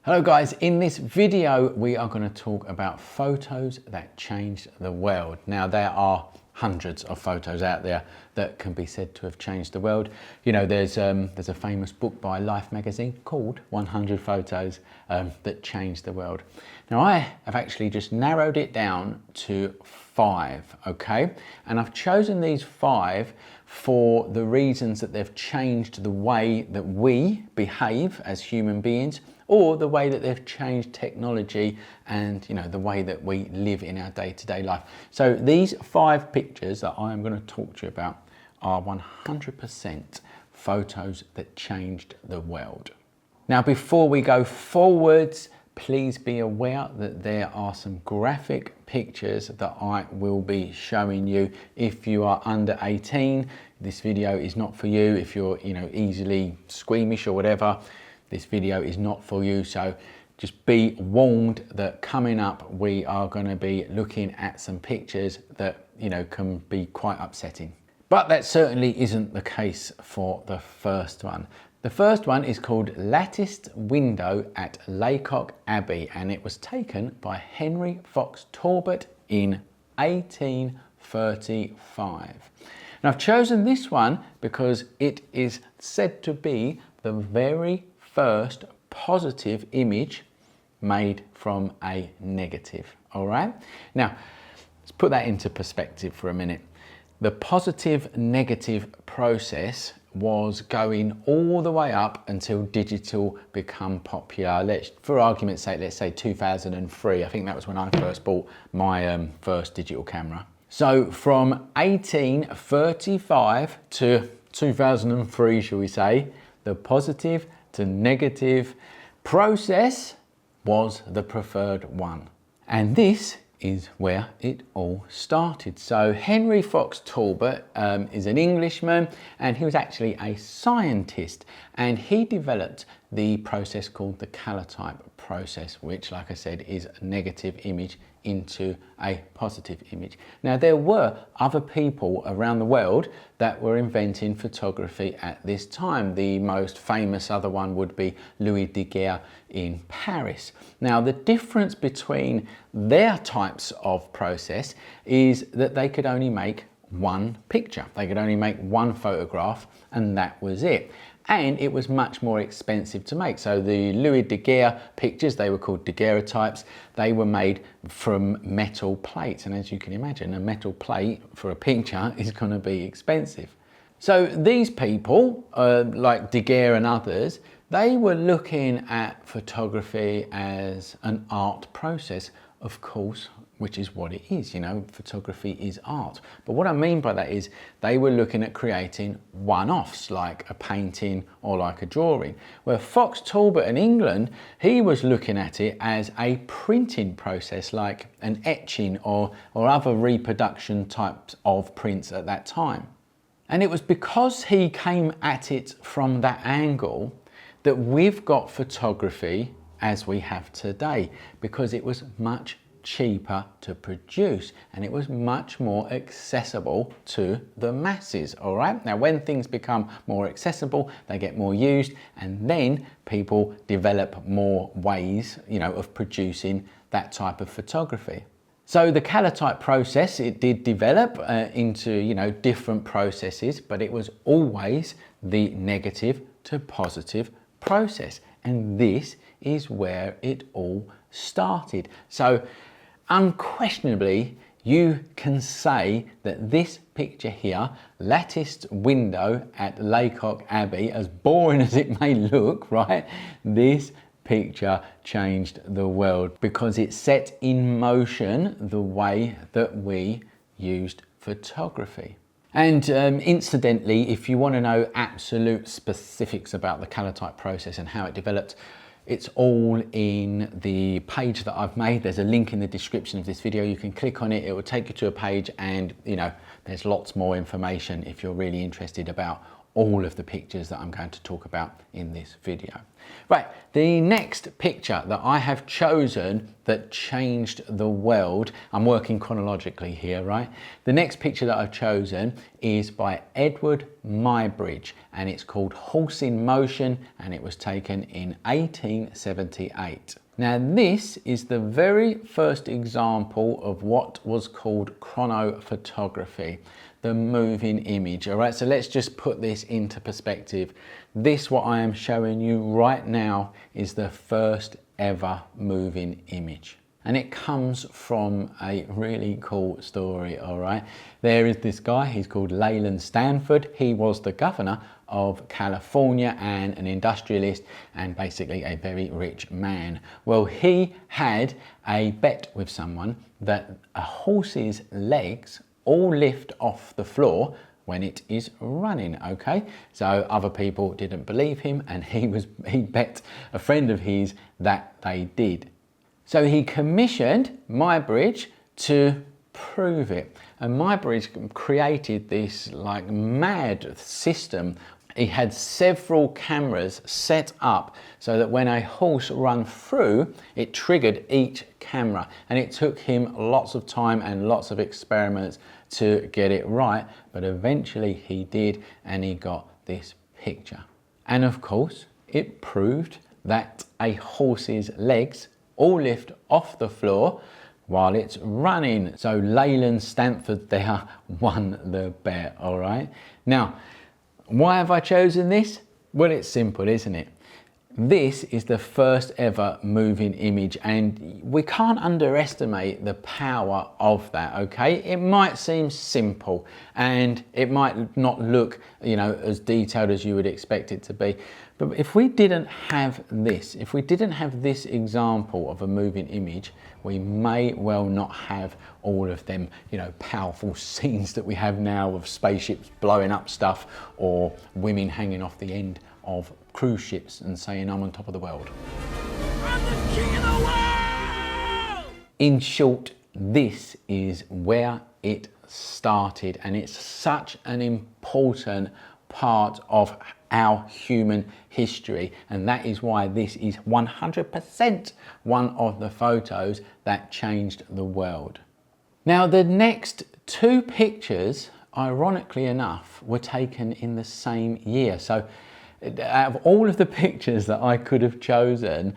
Hello guys, in this video we are going to talk about photos that changed the world. Now there are hundreds of photos out there that can be said to have changed the world. You know, there's a famous book by Life magazine called 100 Photos that Changed the World. Now I have actually just narrowed it down to 5, okay? And I've chosen these 5 for the reasons that they've changed the way that we behave as human beings, or the way that they've changed technology and, you know, the way that we live in our day-to-day life. So these 5 pictures that I am going to talk to you about are 100% photos that changed the world. Now, before we go forwards, please be aware that there are some graphic pictures that I will be showing you. If you are under 18, this video is not for you. If you're, you know, easily squeamish or whatever, this video is not for you. So just be warned that coming up we are going to be looking at some pictures that, you know, can be quite upsetting. But that certainly isn't the case for the first one. The first one is called Latticed Window at Laycock Abbey, and it was taken by Henry Fox Talbot in 1835. And I've chosen this one because it is said to be the very first positive image made from a negative. All right, now let's put that into perspective for a minute. The positive negative process was going all the way up until digital become popular. For argument's sake, let's say 2003. I think that was when I first bought my first digital camera. So from 1835 to 2003, shall we say, the positive to negative process was the preferred one. And this is where it all started. So Henry Fox Talbot is an Englishman, and he was actually a scientist, and he developed the process called the calotype process, which, like I said, is a negative image into a positive image. Now there were other people around the world that were inventing photography at this time. The most famous other one would be Louis Daguerre in Paris. Now the difference between their types of process is that they could only make one picture. They could only make one photograph, and that was it. And it was much more expensive to make. So the Louis Daguerre pictures, they were called daguerreotypes, they were made from metal plates. And as you can imagine, a metal plate for a picture is going to be expensive. So these people, like Daguerre and others, they were looking at photography as an art process, of course, which is what it is. You know, photography is art. But what I mean by that is they were looking at creating one-offs, like a painting or like a drawing. Where Fox Talbot in England, he was looking at it as a printing process, like an etching or other reproduction types of prints at that time. And it was because he came at it from that angle that we've got photography as we have today, because it was much cheaper to produce and it was much more accessible to the masses. All right, now when things become more accessible, they get more used, and then people develop more ways, you know, of producing that type of photography. So the calotype process, it did develop into, you know, different processes, but it was always the negative to positive process, and this is where it all started. So unquestionably, you can say that this picture here, Latticed Window at Laycock Abbey, as boring as it may look, right? This picture changed the world because it set in motion the way that we used photography. And incidentally, if you want to know absolute specifics about the calotype process and how it developed, it's all in the page that I've made. There's a link in the description of this video. You can click on it, it will take you to a page, and, you know, there's lots more information if you're really interested about all of the pictures that I'm going to talk about in this video. Right, the next picture that I have chosen that changed the world, I'm working chronologically here, right? The next picture that I've chosen is by Edward Muybridge, and it's called Horse in Motion, and it was taken in 1878. Now this is the very first example of what was called chronophotography, the moving image. All right, so let's just put this into perspective. This, what I am showing you right now, is the first ever moving image. And it comes from a really cool story, all right? There is this guy, he's called Leland Stanford. He was the governor of California and an industrialist and basically a very rich man. Well, he had a bet with someone that a horse's legs all lift off the floor when it is running, okay? So other people didn't believe him, and he bet a friend of his that they did. So he commissioned Muybridge to prove it. And Muybridge created this like mad system. He had several cameras set up so that when a horse ran through, it triggered each camera. And it took him lots of time and lots of experiments to get it right, but eventually he did, and he got this picture. And of course, it proved that a horse's legs all lift off the floor while it's running. So Leland Stanford there won the bet, all right? Now, why have I chosen this? Well, it's simple, isn't it? This is the first ever moving image, and we can't underestimate the power of that, okay? It might seem simple and it might not look, you know, as detailed as you would expect it to be. But if we didn't have this, if we didn't have this example of a moving image, we may well not have all of them, you know, powerful scenes that we have now of spaceships blowing up stuff or women hanging off the end of cruise ships and saying, I'm on top of the world. I'm the king of the world! In short, this is where it started, and it's such an important part of our human history, and that is why this is 100% one of the photos that changed the world. Now, the next two pictures, ironically enough, were taken in the same year. So out of all of the pictures that I could have chosen,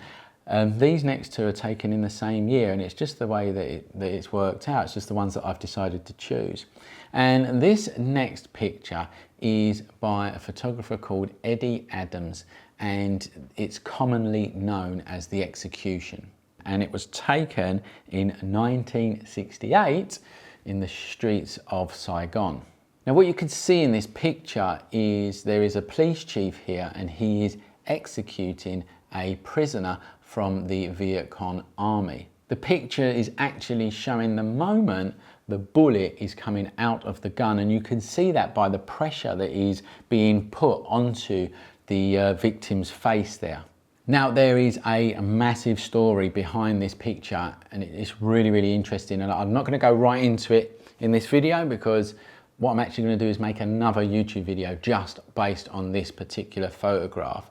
these next two are taken in the same year, and it's just the way that it's worked out. It's just the ones that I've decided to choose. And this next picture is by a photographer called Eddie Adams, and it's commonly known as The Execution. And it was taken in 1968 in the streets of Saigon. Now, what you can see in this picture is there is a police chief here, and he is executing a prisoner from the Viet Cong army. The picture is actually showing the moment the bullet is coming out of the gun, and you can see that by the pressure that is being put onto the victim's face there. Now, there is a massive story behind this picture, and it's really, really interesting, and I'm not going to go right into it in this video because what I'm actually going to do is make another YouTube video just based on this particular photograph.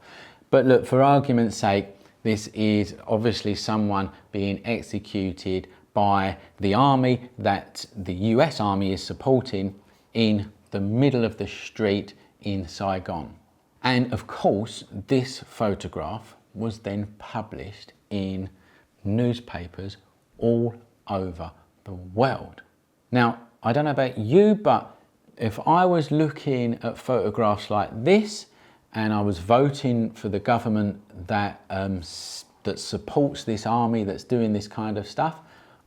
But look, for argument's sake, this is obviously someone being executed by the army that the US Army is supporting in the middle of the street in Saigon. And of course, this photograph was then published in newspapers all over the world. Now, I don't know about you, but if I was looking at photographs like this and I was voting for the government that that supports this army that's doing this kind of stuff,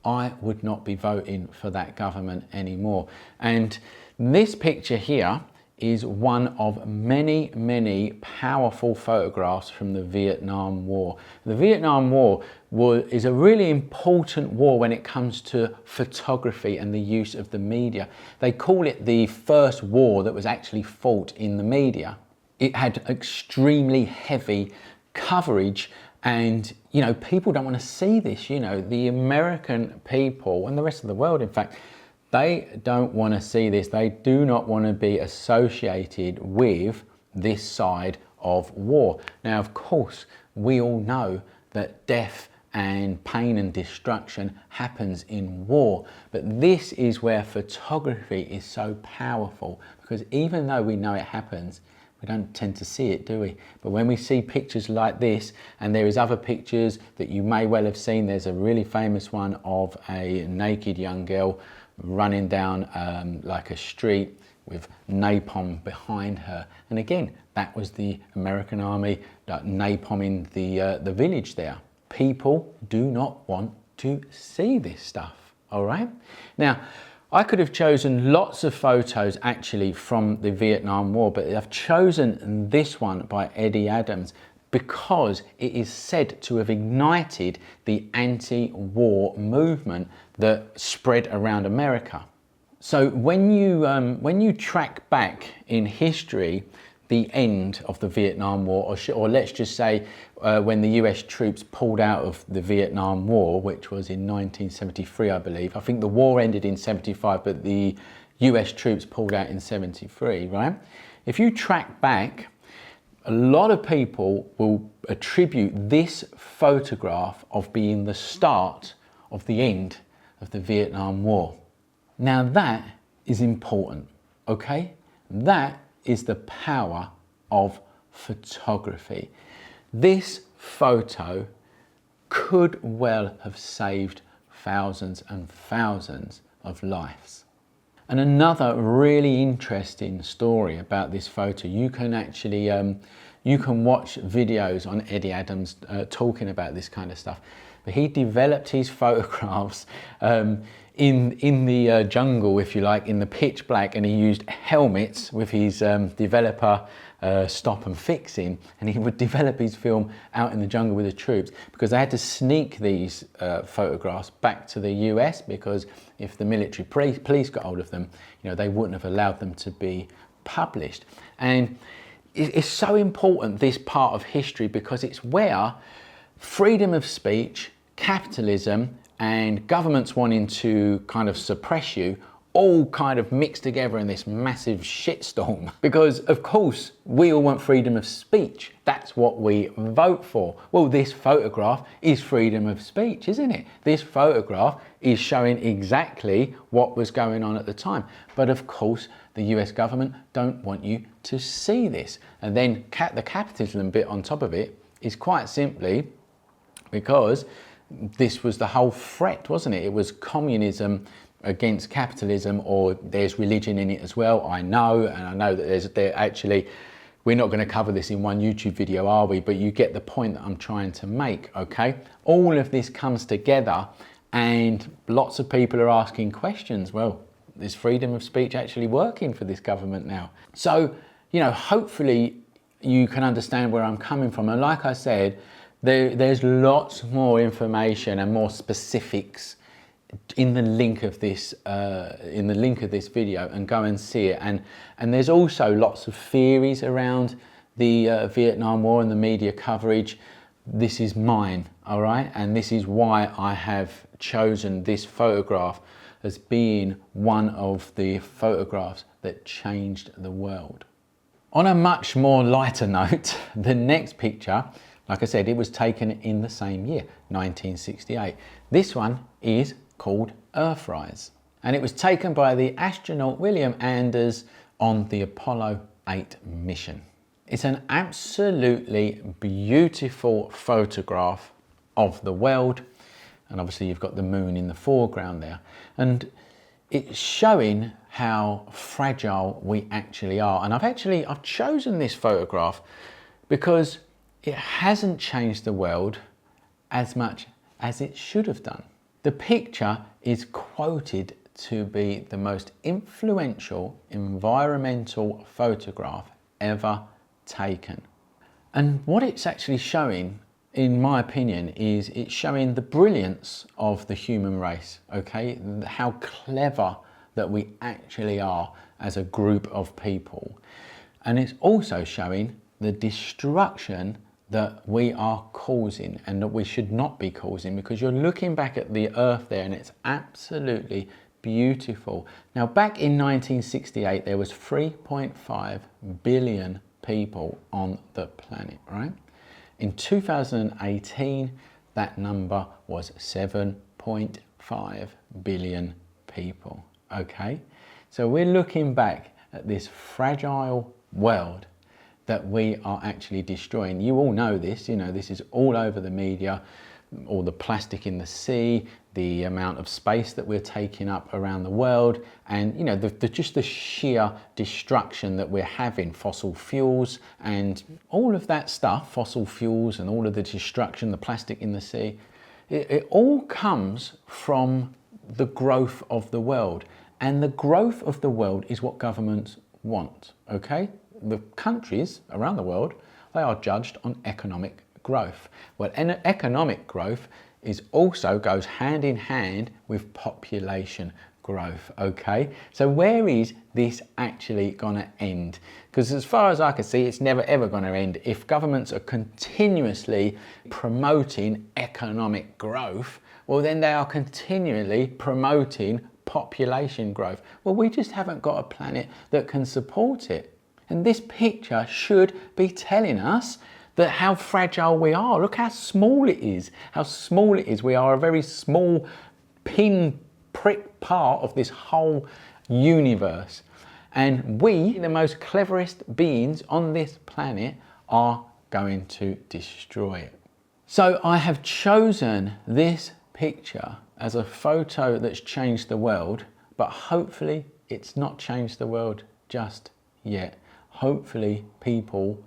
I would not be voting for that government anymore. And this picture here is one of many, many powerful photographs from the Vietnam War. The Vietnam War is a really important war when it comes to photography and the use of the media. They call it the first war that was actually fought in the media. It had extremely heavy coverage, and you know, people don't want to see this. You know, the American people and the rest of the world, in fact, they don't want to see this. They do not want to be associated with this side of war. Now, of course, we all know that death and pain and destruction happens in war, but this is where photography is so powerful, because even though we know it happens, we don't tend to see it, do we? But when we see pictures like this, and there is other pictures that you may well have seen, there's a really famous one of a naked young girl running down like a street with napalm behind her. And again, that was the American army napalming the village there. People do not want to see this stuff, all right? Now, I could have chosen lots of photos actually from the Vietnam War, but I've chosen this one by Eddie Adams because it is said to have ignited the anti-war movement that spread around America. So when you track back in history the end of the Vietnam War, or let's just say when the US troops pulled out of the Vietnam War, which was in 1973, I believe. I think the war ended in 75, but the US troops pulled out in 73, right? If you track back, a lot of people will attribute this photograph of being the start of the end of the Vietnam War. Now that is important, okay? That is the power of photography. This photo could well have saved thousands and thousands of lives. And another really interesting story about this photo, you can actually you can watch videos on Eddie Adams talking about this kind of stuff. But he developed his photographs in the jungle, if you like, in the pitch black, and he used helmets with his developer stop and fixing, and he would develop his film out in the jungle with the troops, because they had to sneak these photographs back to the US, because if the military police got hold of them, you know, they wouldn't have allowed them to be published. And it's so important, this part of history, because it's where freedom of speech, capitalism, and governments wanting to kind of suppress you all kind of mixed together in this massive shitstorm. Because of course we all want freedom of speech. That's what we vote for. Well, this photograph is freedom of speech, isn't it? This photograph is showing exactly what was going on at the time. But of course the US government don't want you to see this. And then the capitalism bit on top of it is quite simply because this was the whole threat, wasn't it? It was communism against capitalism, or there's religion in it as well. I know, and I know that there actually, we're not going to cover this in one YouTube video, are we? But you get the point that I'm trying to make, okay? All of this comes together, and lots of people are asking questions. Well, is freedom of speech actually working for this government now? So, you know, hopefully you can understand where I'm coming from. And like I said, there's lots more information and more specifics in the link of this video, and go and see it. And there's also lots of theories around the Vietnam War and the media coverage. This is mine, all right? And this is why I have chosen this photograph as being one of the photographs that changed the world. On a much more lighter note, the next picture, like I said, it was taken in the same year, 1968. This one is called Earthrise, and it was taken by the astronaut William Anders on the Apollo 8 mission. It's an absolutely beautiful photograph of the world, and obviously you've got the moon in the foreground there, and it's showing how fragile we actually are. And I've chosen this photograph because it hasn't changed the world as much as it should have done. The picture is quoted to be the most influential environmental photograph ever taken. And what it's actually showing, in my opinion, is it's showing the brilliance of the human race, okay? How clever that we actually are as a group of people. And it's also showing the destruction that we are causing and that we should not be causing, because you're looking back at the earth there and it's absolutely beautiful. Now, back in 1968, there was 3.5 billion people on the planet, right? In 2018, that number was 7.5 billion people, okay? So we're looking back at this fragile world that we are actually destroying. You all know this, you know, this is all over the media, all the plastic in the sea, the amount of space that we're taking up around the world, and you know, just the sheer destruction that we're having, fossil fuels and all of that stuff, fossil fuels and all of the destruction, the plastic in the sea, it all comes from the growth of the world. And the growth of the world is what governments want, okay? The countries around the world, they are judged on economic growth. Well, economic growth also goes hand in hand with population growth, okay? So where is this actually gonna end? Because as far as I can see, it's never ever gonna end. If governments are continuously promoting economic growth, well then they are continually promoting population growth. Well, we just haven't got a planet that can support it. And this picture should be telling us that how fragile we are. Look how small it is, how small it is. We are a very small pin-prick part of this whole universe. And we, the most cleverest beings on this planet, are going to destroy it. So I have chosen this picture as a photo that's changed the world, but hopefully it's not changed the world just yet. Hopefully people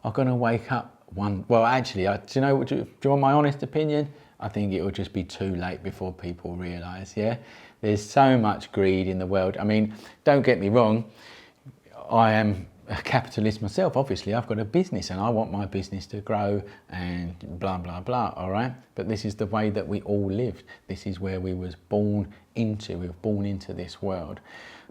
are going to wake up well actually, do you want my honest opinion? I think it will just be too late before people realise, yeah? There's so much greed in the world. I mean, don't get me wrong, I am a capitalist myself, obviously. I've got a business and I want my business to grow and blah, blah, blah, all right? But this is the way that we all lived. This is where we was born into. We were born into this world.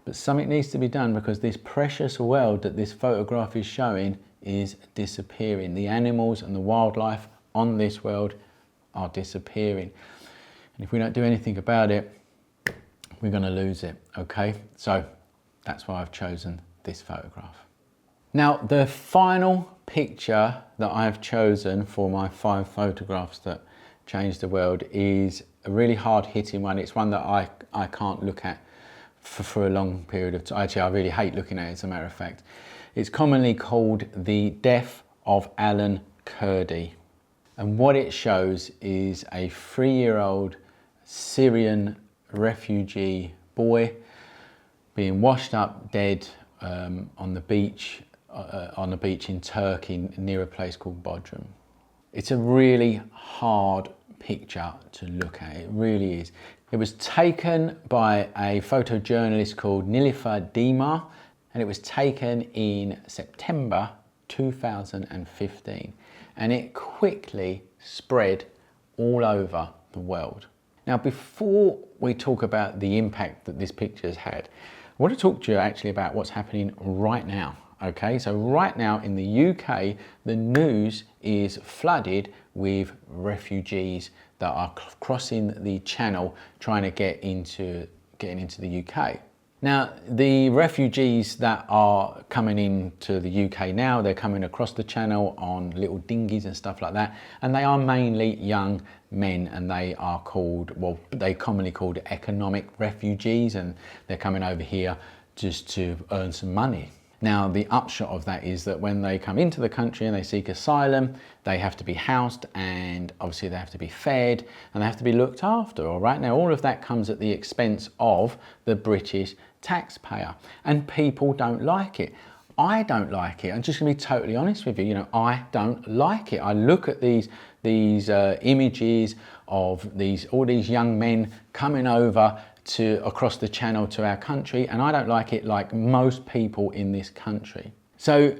But something needs to be done because this precious world that this photograph is showing is disappearing. The animals and the wildlife on this world are disappearing. And if we don't do anything about it, we're going to lose it, okay? So that's why I've chosen this photograph. Now, the final picture that I've chosen for my 5 photographs that changed the world is a really hard-hitting one. It's one that I can't look at for a long period of time. Actually, I really hate looking at it, as a matter of fact. It's commonly called the death of Alan Kurdi. And what it shows is a 3-year-old Syrian refugee boy being washed up dead on the beach in Turkey near a place called Bodrum. It's a really hard picture to look at, it really is. It was taken by a photojournalist called Nilüfer Dima, and it was taken in September 2015, and it quickly spread all over the world. Now, before we talk about the impact that this picture has had, I want to talk to you actually about what's happening right now. Okay, so right now in the UK, the news is flooded with refugees that are crossing the channel trying to getting into the UK. Now, the refugees that are coming into the UK now, they're coming across the channel on little dinghies and stuff like that, and they are mainly young men, and they are called, well, they're commonly called economic refugees, and they're coming over here just to earn some money. Now, the upshot of that is that when they come into the country and they seek asylum, they have to be housed, and obviously they have to be fed, and they have to be looked after, all right? Now, all of that comes at the expense of the British taxpayer, and people don't like it. I don't like it. I'm just gonna be totally honest with you. You know, I don't like it. I look at these images of all these young men coming over across the channel to our country, and I don't like it like most people in this country. So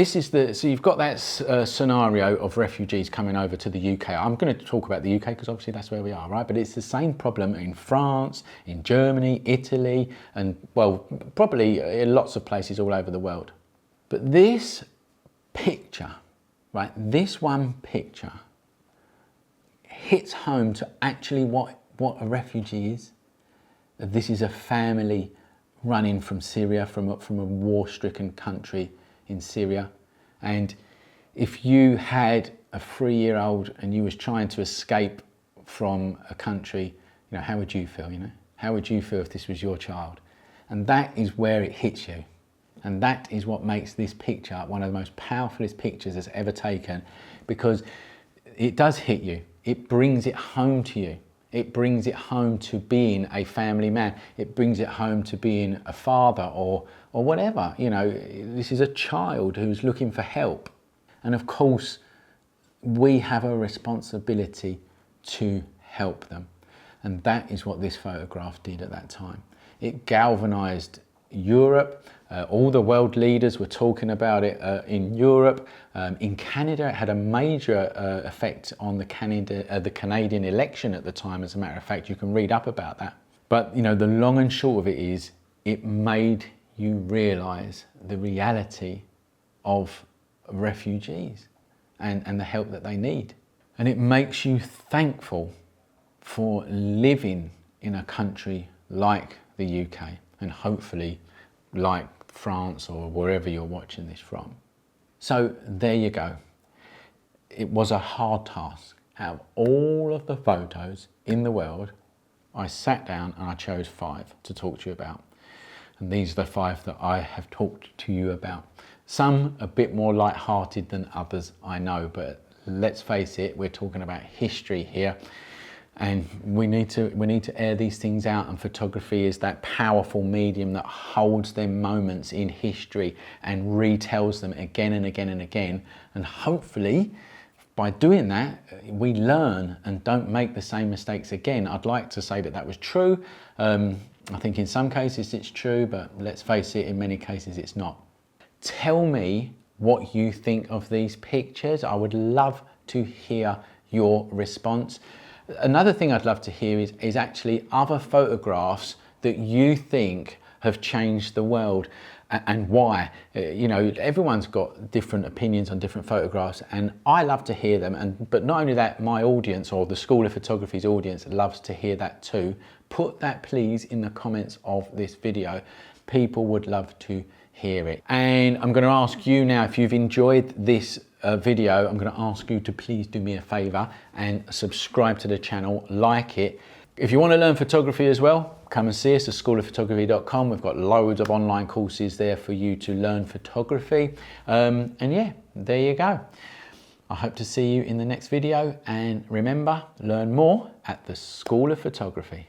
so you've got that scenario of refugees coming over to the UK. I'm going to talk about the UK because obviously that's where we are, right? But it's the same problem in France, in Germany, Italy, and well, probably in lots of places all over the world. But this picture, right, this one picture hits home to actually what a refugee is. This is a family running from Syria, from a war-stricken country in Syria. And if you had a 3-year-old and you was trying to escape from a country, you know, how would you feel, you know? How would you feel if this was your child? And that is where it hits you. And that is what makes this picture one of the most powerfulest pictures that's ever taken, because it does hit you. It brings it home to you. It brings it home to being a family man. It brings it home to being a father or whatever. You know, this is a child who's looking for help. And of course, we have a responsibility to help them. And that is what this photograph did at that time. It galvanized Europe. All the world leaders were talking about it in Europe. In Canada, it had a major effect on the Canadian election at the time. As a matter of fact, you can read up about that. But you know, the long and short of it is, it made you realize the reality of refugees and the help that they need. And it makes you thankful for living in a country like the UK, and hopefully like France or wherever you're watching this from. So there you go. It was a hard task. Out of all of the photos in the world, I sat down and I chose 5 to talk to you about. And these are the 5 that I have talked to you about. Some a bit more light-hearted than others, I know, but let's face it, we're talking about history here. And we need to air these things out, and photography is that powerful medium that holds them moments in history and retells them again and again and again. And hopefully, by doing that, we learn and don't make the same mistakes again. I'd like to say that that was true. I think in some cases it's true, but let's face it, in many cases it's not. Tell me what you think of these pictures. I would love to hear your response. Another thing I'd love to hear is actually other photographs that you think have changed the world, and why. You know, everyone's got different opinions on different photographs, and I love to hear them. But not only that, my audience, or the School of Photography's audience, loves to hear that too. Put that please in the comments of this video. People would love to hear it. And I'm going to ask you now, if you've enjoyed this video, I'm going to ask you to please do me a favor and subscribe to the channel, like it. If you want to learn photography as well, come and see us at schoolofphotography.com. We've got loads of online courses there for you to learn photography. And yeah, there you go. I hope to see you in the next video, and remember, learn more at the School of Photography.